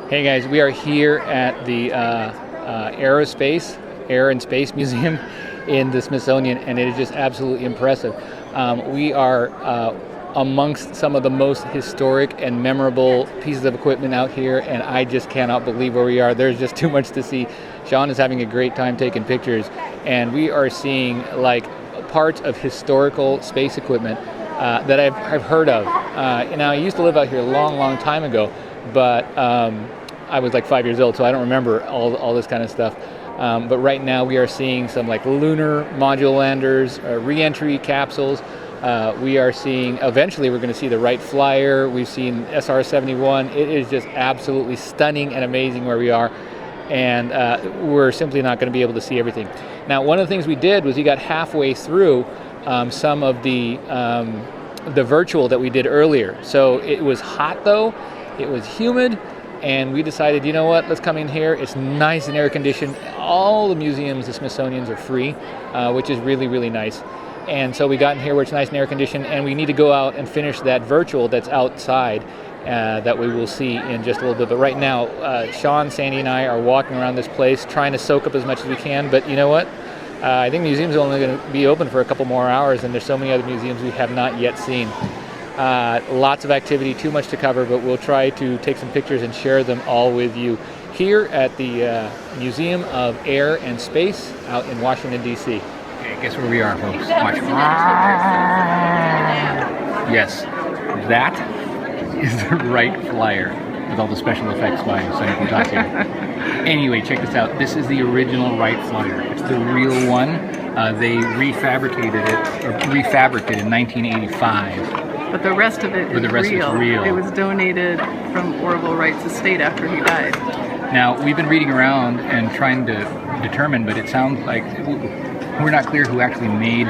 Hey guys, we are here at the Air and Space Museum in the Smithsonian, and it is just absolutely impressive. We are amongst some of the most historic and memorable pieces of equipment out here, and I just cannot believe where we are. There's just too much to see. Sean is having a great time taking pictures, and we are seeing like parts of historical space equipment that I've heard of. Now, I used to live out here a long time ago, but I was like 5 years old, so I don't remember all this kind of stuff. But right now we are seeing some like lunar module landers, re-entry capsules. We are seeing, eventually we're going to see the Wright Flyer. We've seen SR-71. It is just absolutely stunning and amazing where we are. And we're simply not going to be able to see everything. Now, one of the things we did was we got halfway through some of the virtual that we did earlier. So it was hot though, it was humid, and we decided, you know what, let's come in here. It's nice and air conditioned. All the museums, the Smithsonian's are free, which is really nice. And so we got in here where it's nice and air conditioned, and we need to go out and finish that virtual that's outside that we will see in just a little bit. But right now, Sean, Sandy, and I are walking around this place trying to soak up as much as we can. But you know what? I think museums are only going to be open for a couple more hours, and there's so many other museums we have not yet seen. Lots of activity, too much to cover, but we'll try to take some pictures and share them all with you here at the Museum of Air and Space out in Washington, D.C. Okay, guess where we are, folks? Watch. Yes, that is the Wright Flyer with all the special effects by Sonny from PodCacher. Anyway, check this out. This is the original Wright Flyer. It's the real one. They refabricated it in 1985. But the rest of it is real. It was donated from Orville Wright's estate after he died. Now, we've been reading around and trying to determine, but it sounds like we're not clear who actually made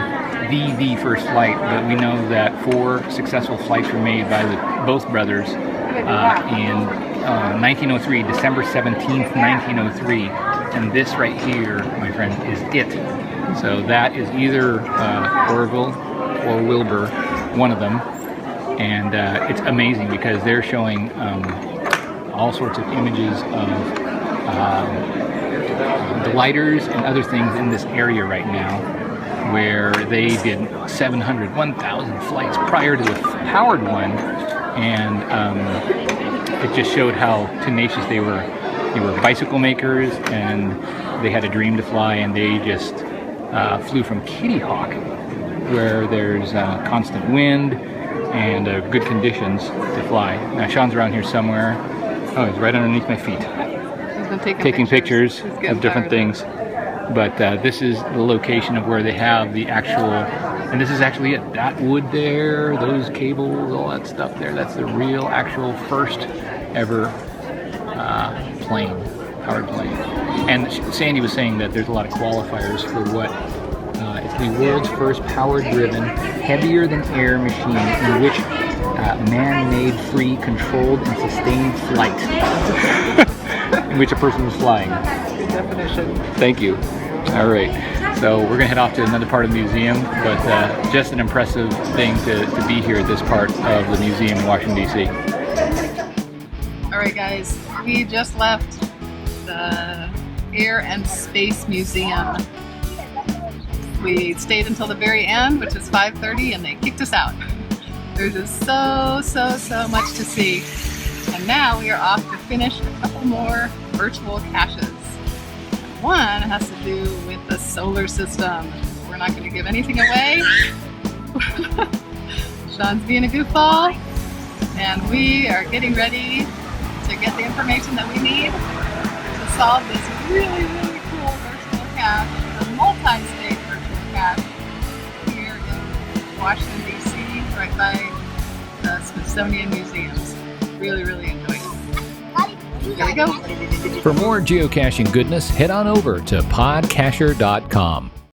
the first flight, but we know that 4 successful flights were made by both brothers in 1903, December 17th, 1903. And this right here, my friend, is it. So that is either Orville or Wilbur, one of them. And it's amazing because they're showing all sorts of images of gliders and other things in this area right now, where they did 700, 1,000 flights prior to the powered one, and it just showed how tenacious they were. They were bicycle makers, and they had a dream to fly, and they just flew from Kitty Hawk, where there's constant wind and good conditions to fly. Now Sean's around here somewhere. Oh, he's right underneath my feet. He's taking pictures of different things. But this is the location of where they have the actual, and this is actually it. That wood there, those cables, all that stuff there, that's the real actual first ever plane, powered plane. And Sandy was saying that there's a lot of qualifiers for what it's the world's first power-driven, heavier-than-air machine in which man-made, free, controlled, and sustained flight in which a person was flying. Good definition. Thank you. All right. So we're going to head off to another part of the museum, but just an impressive thing to be here at this part of the museum in Washington, D.C. All right, guys. We just left the Air and Space Museum. We stayed until the very end, which is 5:30, and they kicked us out. There's just so much to see. And now we are off to finish a couple more virtual caches. One has to do with the solar system. We're not going to give anything away. Sean's being a goofball, and we are getting ready to get the information that we need to solve this really cool virtual cache, the multi-stage virtual cache here in Washington, D.C., right by the Smithsonian Museums. Really enjoying it. Here we go. For more geocaching goodness, head on over to PodCacher.com.